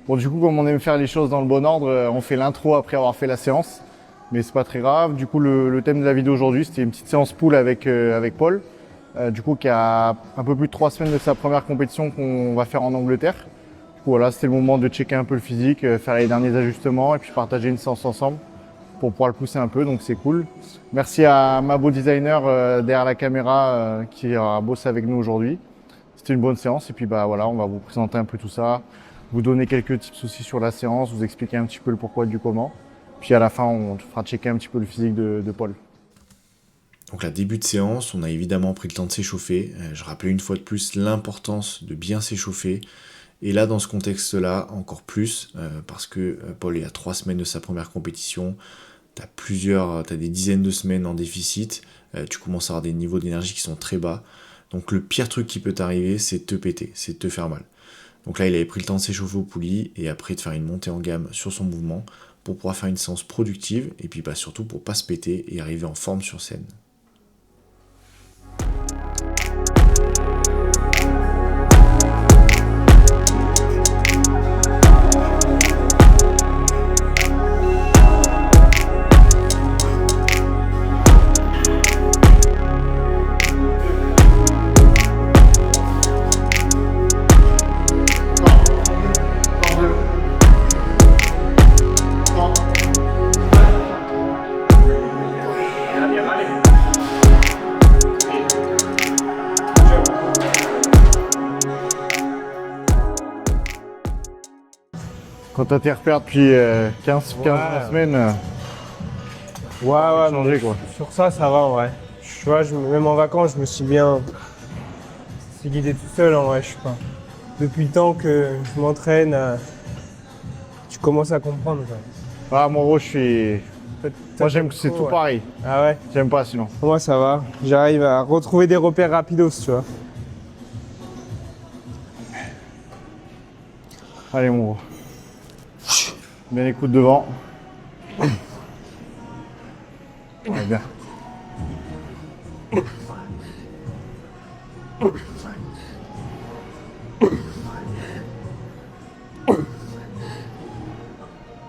Bon, du coup, comme on aime faire les choses dans le bon ordre, on fait l'intro après avoir fait la séance. Mais c'est pas très grave. Du coup, le thème de la vidéo aujourd'hui, c'était une petite séance pool avec Paul. Du coup, qui a un peu plus de 3 semaines de sa première compétition qu'on va faire en Angleterre. Du coup, voilà, c'était le moment de checker un peu le physique, faire les derniers ajustements et puis partager une séance ensemble pour pouvoir le pousser un peu, donc c'est cool. Merci à ma beau designer derrière la caméra qui a bossé avec nous aujourd'hui. C'était une bonne séance et puis bah voilà, on va vous présenter un peu tout ça, vous donner quelques tips aussi sur la séance, vous expliquer un petit peu le pourquoi du comment. Puis à la fin, on fera checker un petit peu le physique de Paul. Donc là, début de séance, on a évidemment pris le temps de s'échauffer. Je rappelais une fois de plus l'importance de bien s'échauffer. Et là, dans ce contexte-là, encore plus, parce que Paul est à 3 semaines de sa première compétition, t'as des dizaines de semaines en déficit, tu commences à avoir des niveaux d'énergie qui sont très bas. Donc le pire truc qui peut t'arriver, c'est de te péter, c'est de te faire mal. Donc là, il avait pris le temps de s'échauffer au poulie et après de faire une montée en gamme sur son mouvement pour pouvoir faire une séance productive et puis bah, surtout pour pas se péter et arriver en forme sur scène. Quand t'as tes repères depuis 15 semaines, Ouais, changé quoi. sur ça va, ouais. Tu vois, même en vacances, je me suis bien guidé tout seul, en vrai, je sais pas. Depuis le temps que je m'entraîne, tu commences à comprendre, quoi. Ah, moi, moi j'aime que c'est tout ouais. pareil. Ah ouais? J'aime pas sinon. Moi, ça va. J'arrive à retrouver des repères rapidos, tu vois. Allez mon gros. Bien les coudes devant. Ouais, bien.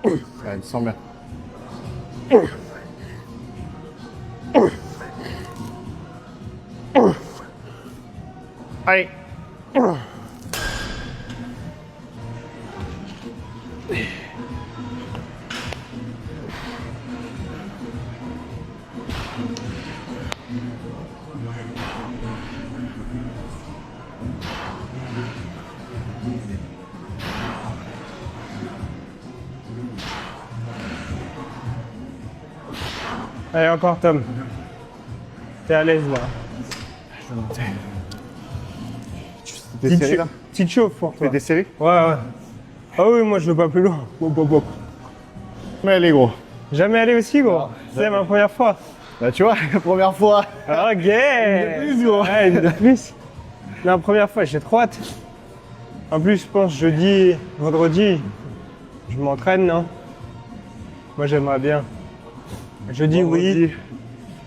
Ouais, il sent bien. Allez. Allez, encore, Tom. T'es à l'aise, là. Des séries là? Petite chauffe pour Tu toi. fais des séries? Ouais. Ah oui, moi, je veux pas plus loin. Mais allez gros. Jamais allé aussi, gros. C'est ma première fois. Bah tu vois, la première fois. Ok. Une de plus, gros. Ouais, une de plus. La première fois, j'ai trop hâte. En plus, je pense jeudi, vendredi, je m'entraîne, non? Moi, j'aimerais bien. Jeudi, oui. Vendredi.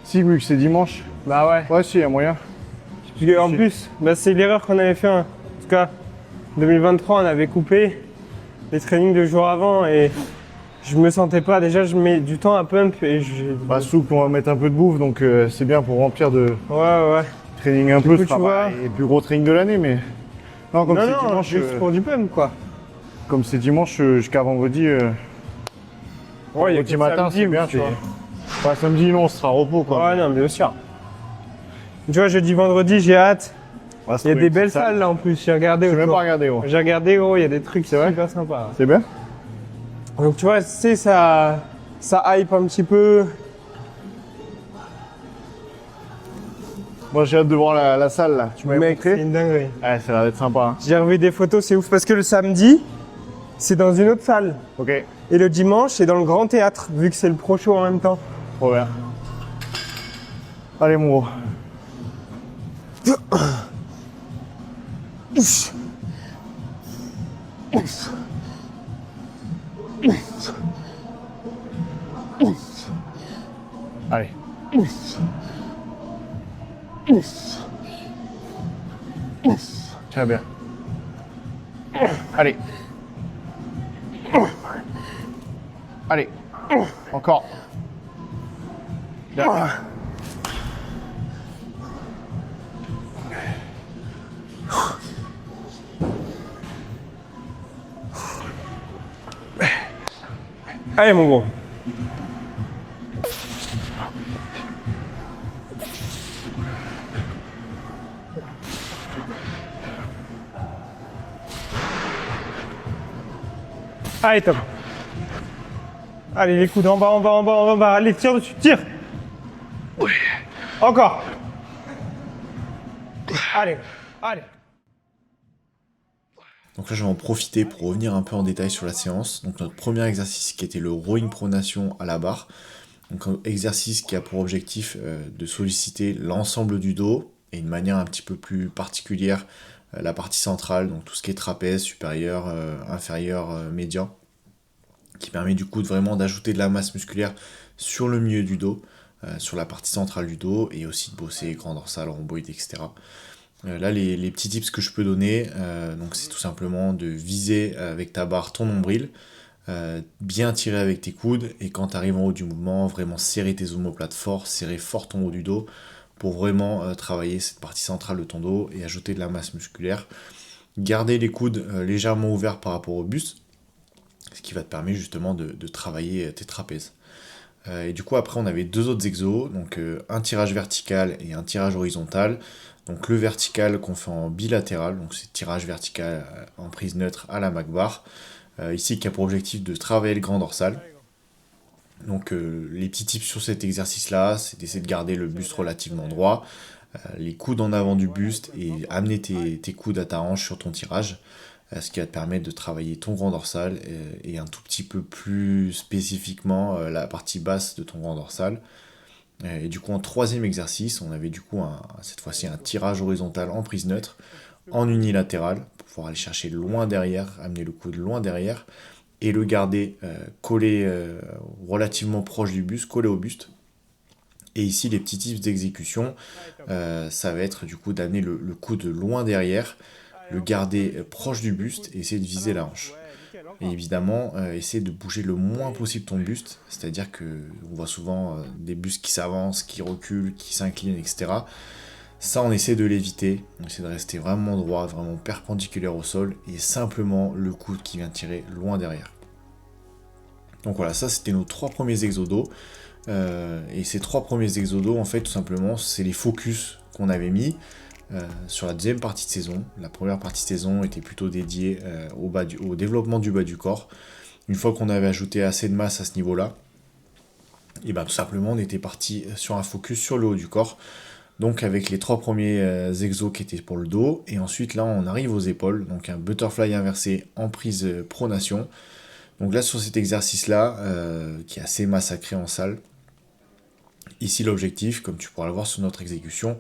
Si, vu que c'est dimanche. Bah ouais. Ouais, si, il y a moyen. Parce que, en plus, bah, c'est l'erreur qu'on avait fait. En tout cas, 2023, on avait coupé les trainings 2 jours avant et je me sentais pas. Déjà, je mets du temps à pump et Bah, soupe, on va mettre un peu de bouffe, donc c'est bien pour remplir de Ouais. training un peu. coup, Ce sera tu vois. pas les plus gros training de l'année, mais. Non, comme c'est Non, dimanche, juste pour du pump, quoi. comme c'est dimanche jusqu'à vendredi. Ouais, il y a Vendredi que matin, samedi c'est où bien, tu tu vois. Ouais, samedi, non, ce sera repos, quoi. Ouais, non, bien sûr. Tu vois, jeudi, vendredi, j'ai hâte. On va se Il y a trouver des belles une petite salle. salles là en plus, j'ai regardé. Je vais même pas autour. regarder, gros. J'ai regardé, gros, il y a des trucs C'est vrai super sympas. C'est bien? Donc tu vois, tu sais, ça hype un petit peu. Moi, j'ai hâte de voir la salle, là. Tu m'avais Mec, c'est montré? une dinguerie. Ouais, ça a l'air d'être sympa, hein. J'ai revu des photos, c'est ouf parce que le samedi, c'est dans une autre salle. Ok, Et le dimanche, c'est dans le grand théâtre, vu que c'est le pro show en même temps. trop bien. Allez, mon gros. Allez. Très bien. Allez. Allez, encore. Bien. Allez, mon gros. Allez, top. Allez, les coudes en bas, en bas, en bas, en bas. Allez, tire dessus, tire. Encore. Allez, allez. Donc là, je vais en profiter pour revenir un peu en détail sur la séance. Donc notre premier exercice qui était le rowing pronation à la barre. Donc un exercice qui a pour objectif de solliciter l'ensemble du dos et une manière un petit peu plus particulière la partie centrale, donc tout ce qui est trapèze, supérieur, inférieur, médian, qui permet du coup vraiment d'ajouter de la masse musculaire sur le milieu du dos, sur la partie centrale du dos, et aussi de bosser grand dorsal, rhomboïde, etc. Là, les petits tips que je peux donner, donc c'est tout simplement de viser avec ta barre ton nombril, bien tirer avec tes coudes, et quand tu arrives en haut du mouvement, vraiment serrer tes omoplates fort, serrer fort ton haut du dos, pour vraiment travailler cette partie centrale de ton dos et ajouter de la masse musculaire. Garder les coudes légèrement ouverts par rapport au buste, ce qui va te permettre justement de travailler tes trapèzes. Et du coup, après, on avait deux autres exos, donc un tirage vertical et un tirage horizontal. Donc le vertical qu'on fait en bilatéral, donc c'est tirage vertical en prise neutre à la Mac bar. Ici, qui a pour objectif de travailler le grand dorsal. Donc les petits tips sur cet exercice-là, c'est d'essayer de garder le buste relativement droit, les coudes en avant du buste et amener tes coudes à ta hanche sur ton tirage, ce qui va te permettre de travailler ton grand dorsal et un tout petit peu plus spécifiquement la partie basse de ton grand dorsal. Et du coup, en troisième exercice, on avait du coup cette fois-ci un tirage horizontal en prise neutre, en unilatéral, pour pouvoir aller chercher loin derrière, amener le coude loin derrière, et le garder collé relativement proche du buste, collé au buste. Et ici, les petits tips d'exécution, ça va être du coup d'amener le coude loin derrière, le garder proche du buste et essayer de viser la hanche. Et évidemment, essayer de bouger le moins possible ton buste, c'est-à-dire qu'on voit souvent des bustes qui s'avancent, qui reculent, qui s'inclinent, etc. Ça, on essaie de l'éviter, on essaie de rester vraiment droit, vraiment perpendiculaire au sol, et simplement le coude qui vient tirer loin derrière. Donc voilà, ça c'était nos trois premiers exodos. Et ces trois premiers exodos, en fait, tout simplement, c'est les focus qu'on avait mis sur la deuxième partie de saison. La première partie de saison était plutôt dédiée au développement du bas du corps. Une fois qu'on avait ajouté assez de masse à ce niveau-là, et bien tout simplement, on était parti sur un focus sur le haut du corps. Donc avec les trois premiers exos qui étaient pour le dos. Et ensuite, là, on arrive aux épaules. Donc un butterfly inversé en prise pronation. Donc là, sur cet exercice-là, qui est assez massacré en salle, ici l'objectif, comme tu pourras le voir sur notre exécution,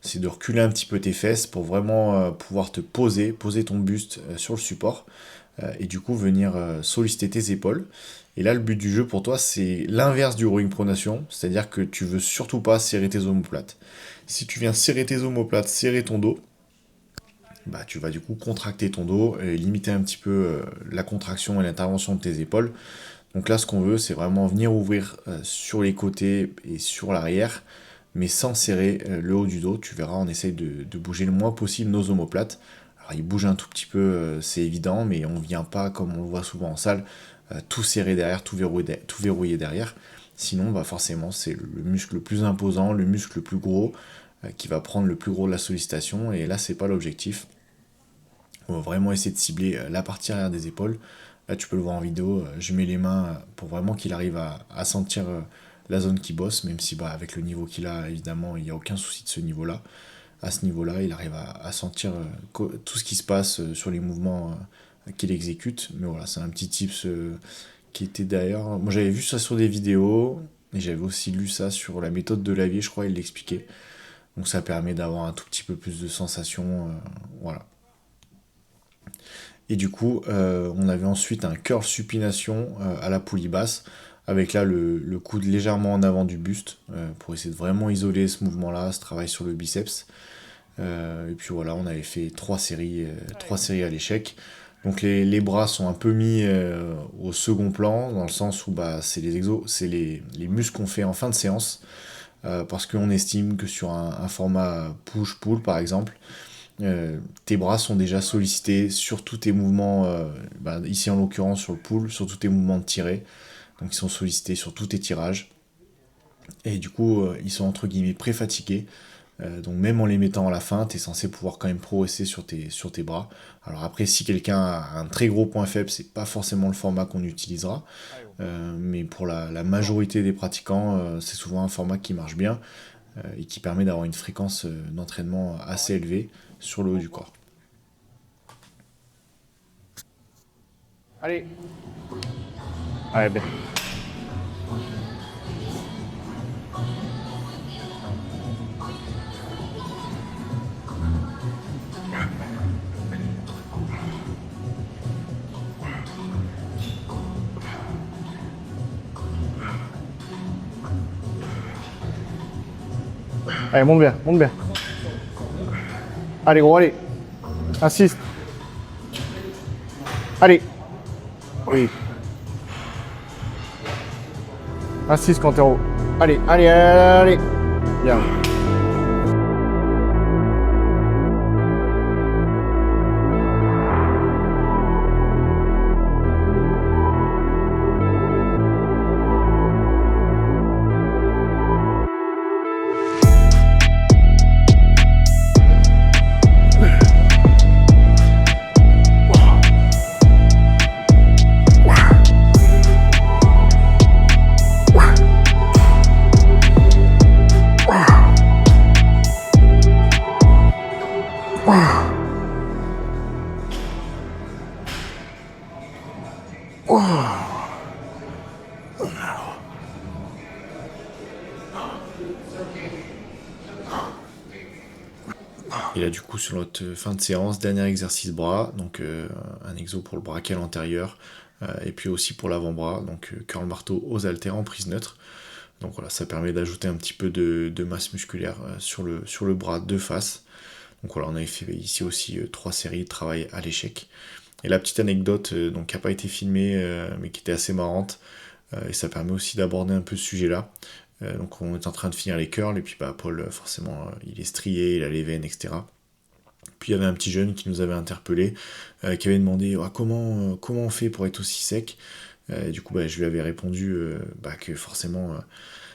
c'est de reculer un petit peu tes fesses pour vraiment pouvoir te poser ton buste sur le support, et du coup venir solliciter tes épaules. Et là, le but du jeu pour toi, c'est l'inverse du rowing pronation, c'est-à-dire que tu veux surtout pas serrer tes omoplates. Si tu viens serrer tes omoplates, serrer ton dos, bah, tu vas du coup contracter ton dos et limiter un petit peu la contraction et l'intervention de tes épaules. Donc là, ce qu'on veut, c'est vraiment venir ouvrir sur les côtés et sur l'arrière, mais sans serrer le haut du dos. Tu verras, on essaye de bouger le moins possible nos omoplates. Alors, ils bougent un tout petit peu, c'est évident, mais on ne vient pas, comme on le voit souvent en salle, tout serrer derrière, tout verrouiller derrière. Sinon, bah forcément, c'est le muscle le plus imposant, le muscle le plus gros, qui va prendre le plus gros de la sollicitation, et là, c'est pas l'objectif. On va vraiment essayer de cibler la partie arrière des épaules. Là, tu peux le voir en vidéo, je mets les mains pour vraiment qu'il arrive à sentir la zone qui bosse, même si bah, avec le niveau qu'il a, évidemment, il n'y a aucun souci de ce niveau-là. À ce niveau-là, il arrive à sentir tout ce qui se passe sur les mouvements qu'il exécute. Mais voilà, c'est un petit tips qui était d'ailleurs... Moi, j'avais vu ça sur des vidéos, et j'avais aussi lu ça sur la méthode de Lavier, je crois, il l'expliquait. Donc ça permet d'avoir un tout petit peu plus de sensations, voilà. Et du coup, on avait ensuite un curl supination à la poulie basse, avec là le coude légèrement en avant du buste, pour essayer de vraiment isoler ce mouvement-là, ce travail sur le biceps. Et puis voilà, on avait fait 3 séries à l'échec. Donc les bras sont un peu mis au second plan, dans le sens où c'est les muscles qu'on fait en fin de séance, parce qu'on estime que sur un format push-pull par exemple, tes bras sont déjà sollicités sur tous tes mouvements, ici en l'occurrence sur le pull, sur tous tes mouvements de tirée, donc ils sont sollicités sur tous tes tirages, et du coup ils sont entre guillemets pré-fatigués. Donc même en les mettant à la fin, tu es censé pouvoir quand même progresser sur tes bras. Alors après, si quelqu'un a un très gros point faible, c'est pas forcément le format qu'on utilisera. Mais pour la majorité des pratiquants, c'est souvent un format qui marche bien et qui permet d'avoir une fréquence d'entraînement assez élevée sur le haut du corps. Allez. Allez, bien. Allez, monte bien, monte bien. Allez, gros, allez. Insiste. Allez. Oui. Insiste quand t'es en haut. Allez, allez, allez. Bien. Et là, du coup, sur notre fin de séance, dernier exercice bras, donc un exo pour le brachial antérieur, et puis aussi pour l'avant-bras, donc curl marteau aux haltères en prise neutre. Donc voilà, ça permet d'ajouter un petit peu de masse musculaire sur le bras de face. Donc voilà, on avait fait ici aussi 3 séries de travail à l'échec. Et la petite anecdote, donc qui n'a pas été filmée, mais qui était assez marrante, et ça permet aussi d'aborder un peu ce sujet-là. Donc on est en train de finir les curls, et puis Paul, forcément, il est strié, il a les veines, etc. Puis il y avait un petit jeune qui nous avait interpellé, qui avait demandé comment on fait pour être aussi sec. Du coup, je lui avais répondu que forcément,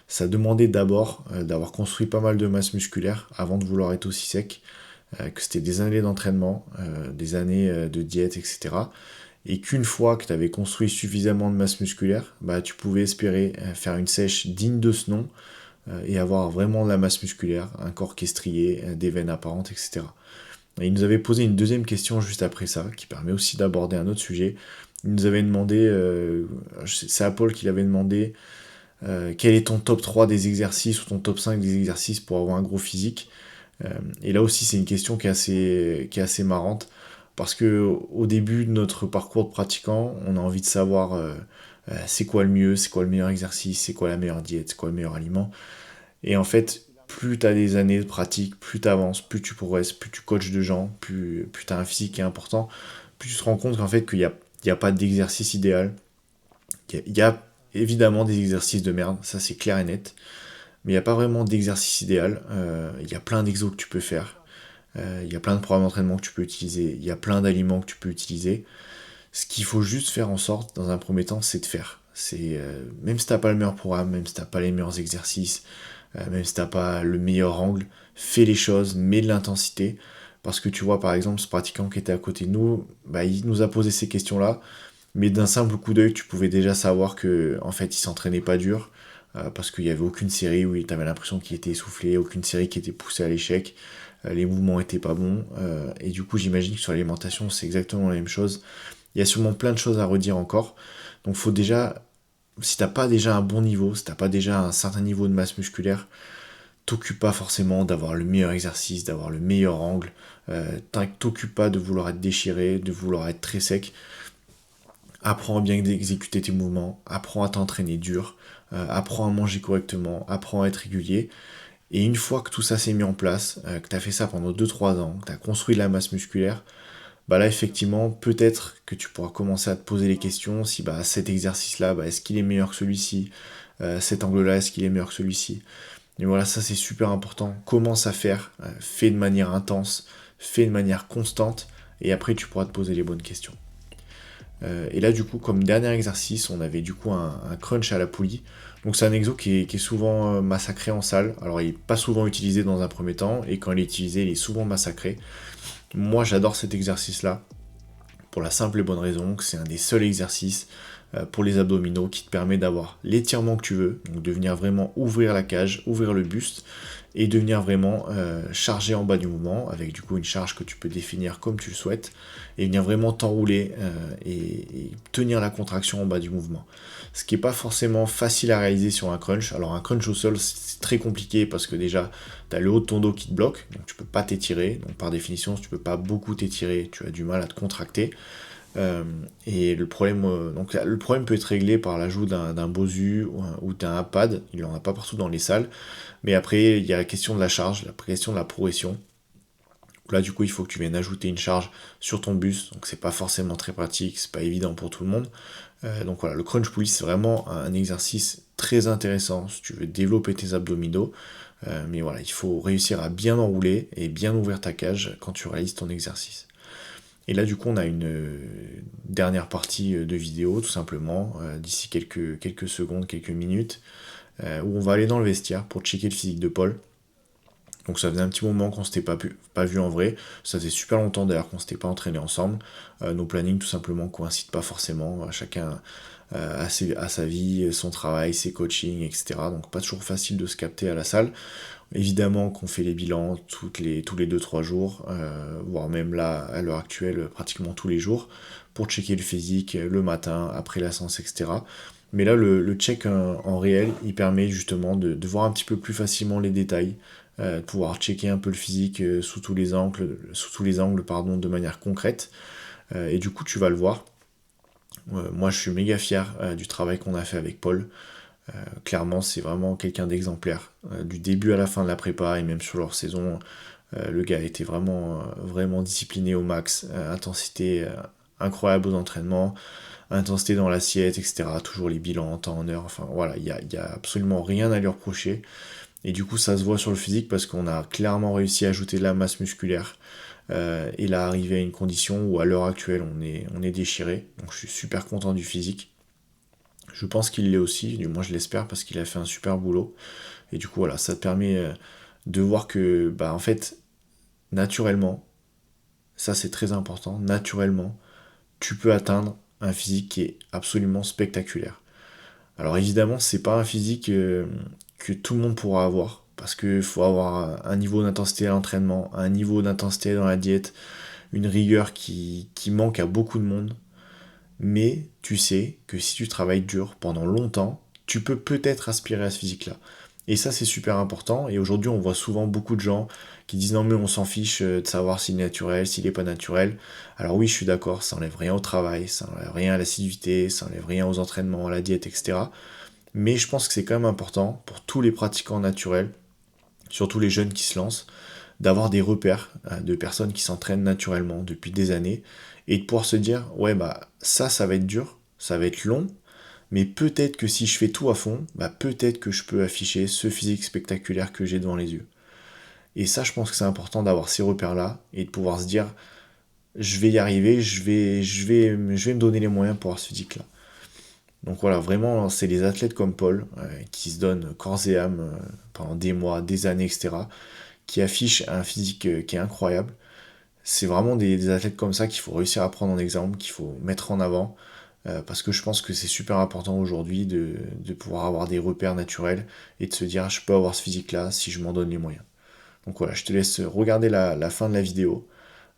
ça demandait d'abord d'avoir construit pas mal de masse musculaire avant de vouloir être aussi sec, que c'était des années d'entraînement, des années de diète, etc. Et qu'une fois que tu avais construit suffisamment de masse musculaire, tu pouvais espérer faire une sèche digne de ce nom et avoir vraiment de la masse musculaire, un corps qui est strié, des veines apparentes, etc. Et il nous avait posé une deuxième question juste après ça, qui permet aussi d'aborder un autre sujet. Il nous avait demandé, c'est à Paul qu'il avait demandé, quel est ton top 3 des exercices ou ton top 5 des exercices pour avoir un gros physique. Et là aussi, c'est une question qui est assez marrante, parce que au début de notre parcours de pratiquant, on a envie de savoir c'est quoi le mieux, c'est quoi le meilleur exercice, c'est quoi la meilleure diète, c'est quoi le meilleur aliment. Et en fait, plus tu as des années de pratique, plus tu avances, plus tu progresses, plus tu coaches de gens, plus tu as un physique qui est important, plus tu te rends compte qu'en fait qu'il n'y a pas d'exercice idéal. Il y a évidemment des exercices de merde, ça c'est clair et net, mais il n'y a pas vraiment d'exercice idéal. Il y a plein d'exos que tu peux faire, il y a plein de programmes d'entraînement que tu peux utiliser, il y a plein d'aliments que tu peux utiliser. Ce qu'il faut juste faire en sorte, dans un premier temps, c'est de faire. Même si tu n'as pas le meilleur programme, même si tu n'as pas les meilleurs exercices, même si tu n'as pas le meilleur angle, fais les choses, mets de l'intensité. Parce que tu vois, par exemple, ce pratiquant qui était à côté de nous, il nous a posé ces questions-là, mais d'un simple coup d'œil, tu pouvais déjà savoir que en fait, il s'entraînait pas dur, parce qu'il n'y avait aucune série où tu avais l'impression qu'il était essoufflé, aucune série qui était poussée à l'échec, les mouvements étaient pas bons, et du coup, j'imagine que sur l'alimentation, c'est exactement la même chose. Il y a sûrement plein de choses à redire encore, donc faut déjà, si t'as pas déjà un bon niveau, si t'as pas déjà un certain niveau de masse musculaire, t'occupe pas forcément d'avoir le meilleur exercice, d'avoir le meilleur angle, t'occupe pas de vouloir être déchiré, de vouloir être très sec. Apprends à bien exécuter tes mouvements, apprends à t'entraîner dur, apprends à manger correctement, apprends à être régulier. Et une fois que tout ça s'est mis en place, que tu as fait ça pendant 2-3 ans, que tu as construit de la masse musculaire, bah là effectivement peut-être que tu pourras commencer à te poser les questions si bah cet exercice-là, bah, est-ce qu'il est meilleur que celui-ci, cet angle-là, est-ce qu'il est meilleur que celui-ci. Et voilà, ça c'est super important. Commence à faire, fais de manière intense, fais de manière constante, et après tu pourras te poser les bonnes questions. Et là du coup, comme dernier exercice, on avait du coup un crunch à la poulie. Donc c'est un exo qui est souvent massacré en salle. Alors il n'est pas souvent utilisé dans un premier temps, et quand il est utilisé, il est souvent massacré. Moi j'adore cet exercice-là, pour la simple et bonne raison que c'est un des seuls exercices pour les abdominaux qui te permet d'avoir l'étirement que tu veux, donc de venir vraiment ouvrir la cage, ouvrir le buste, et de venir vraiment charger en bas du mouvement, avec du coup une charge que tu peux définir comme tu le souhaites, et venir vraiment t'enrouler et tenir la contraction en bas du mouvement. Ce qui n'est pas forcément facile à réaliser sur un crunch. Alors un crunch au sol, c'est très compliqué parce que déjà, tu as le haut de ton dos qui te bloque, donc tu peux pas t'étirer. Donc par définition, si tu peux pas beaucoup t'étirer, tu as du mal à te contracter. Et le problème peut être réglé par l'ajout d'un Bosu ou d'un pad. Il n'en a pas partout dans les salles. Mais après, il y a la question de la charge, la question de la progression. Là, du coup, il faut que tu viennes ajouter une charge sur ton buste. Donc, c'est pas forcément très pratique, c'est pas évident pour tout le monde. Donc voilà, le crunch pulley, c'est vraiment un exercice très intéressant si tu veux développer tes abdominaux. Mais voilà, il faut réussir à bien enrouler et bien ouvrir ta cage quand tu réalises ton exercice. Et là, du coup, on a une dernière partie de vidéo, tout simplement, d'ici quelques secondes, quelques minutes, où on va aller dans le vestiaire pour checker le physique de Paul. Donc ça faisait un petit moment qu'on s'était pas vu en vrai. Ça faisait super longtemps d'ailleurs qu'on s'était pas entraîné ensemble. Nos plannings tout simplement coïncident pas forcément. Chacun a sa vie, son travail, ses coachings, etc. Donc pas toujours facile de se capter à la salle. Évidemment qu'on fait les bilans tous les 2-3 jours, voire même là à l'heure actuelle pratiquement tous les jours, pour checker le physique le matin, après la séance, etc. Mais là le check en réel, il permet justement de voir un petit peu plus facilement les détails, de pouvoir checker un peu le physique sous tous les angles, de manière concrète. Et du coup tu vas le voir. Moi je suis méga fier du travail qu'on a fait avec Paul. Clairement c'est vraiment quelqu'un d'exemplaire. Du début à la fin de la prépa et même sur leur saison, le gars a été vraiment discipliné au max. Intensité incroyable aux entraînements, intensité dans l'assiette, etc. Toujours les bilans en temps, en heure. Enfin voilà, il y a absolument rien à lui reprocher. Et du coup, ça se voit sur le physique parce qu'on a clairement réussi à ajouter de la masse musculaire. Et là, arrivé à une condition où à l'heure actuelle, on est déchiré. Donc je suis super content du physique. Je pense qu'il l'est aussi, du moins je l'espère, parce qu'il a fait un super boulot. Et du coup, voilà, ça te permet de voir que, bah, en fait, naturellement, ça c'est très important, naturellement, tu peux atteindre un physique qui est absolument spectaculaire. Alors évidemment, c'est pas un physique que tout le monde pourra avoir, parce qu'il faut avoir un niveau d'intensité à l'entraînement, un niveau d'intensité dans la diète, une rigueur qui manque à beaucoup de monde. Mais tu sais que si tu travailles dur pendant longtemps, tu peux peut-être aspirer à ce physique-là. Et ça, c'est super important. Et aujourd'hui, on voit souvent beaucoup de gens qui disent non, mais on s'en fiche de savoir s'il est naturel, s'il n'est pas naturel. Alors oui, je suis d'accord, ça enlève rien au travail, ça enlève rien à l'assiduité, ça enlève rien aux entraînements, à la diète, etc. Mais je pense que c'est quand même important pour tous les pratiquants naturels, surtout les jeunes qui se lancent, d'avoir des repères de personnes qui s'entraînent naturellement depuis des années et de pouvoir se dire ouais bah ça va être dur, ça va être long, mais peut-être que si je fais tout à fond, bah peut-être que je peux afficher ce physique spectaculaire que j'ai devant les yeux. Et ça, je pense que c'est important d'avoir ces repères-là et de pouvoir se dire je vais y arriver, je vais me donner les moyens pour avoir ce physique-là. Donc voilà, vraiment, c'est les athlètes comme Paul qui se donnent corps et âme pendant des mois, des années, etc., qui affichent un physique qui est incroyable. C'est vraiment des athlètes comme ça qu'il faut réussir à prendre en exemple, qu'il faut mettre en avant, parce que je pense que c'est super important aujourd'hui de pouvoir avoir des repères naturels et de se dire je peux avoir ce physique-là si je m'en donne les moyens. Donc voilà, je te laisse regarder la fin de la vidéo,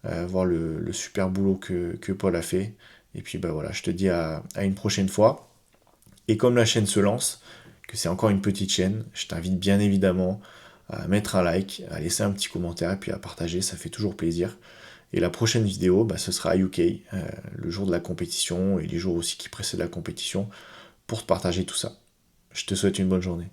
voir le super boulot que Paul a fait, et puis bah voilà, je te dis à une prochaine fois. Et comme la chaîne se lance, que c'est encore une petite chaîne, je t'invite bien évidemment à mettre un like, à laisser un petit commentaire et puis à partager, ça fait toujours plaisir. Et la prochaine vidéo, bah, ce sera à UK, le jour de la compétition et les jours aussi qui précèdent la compétition, pour te partager tout ça. Je te souhaite une bonne journée.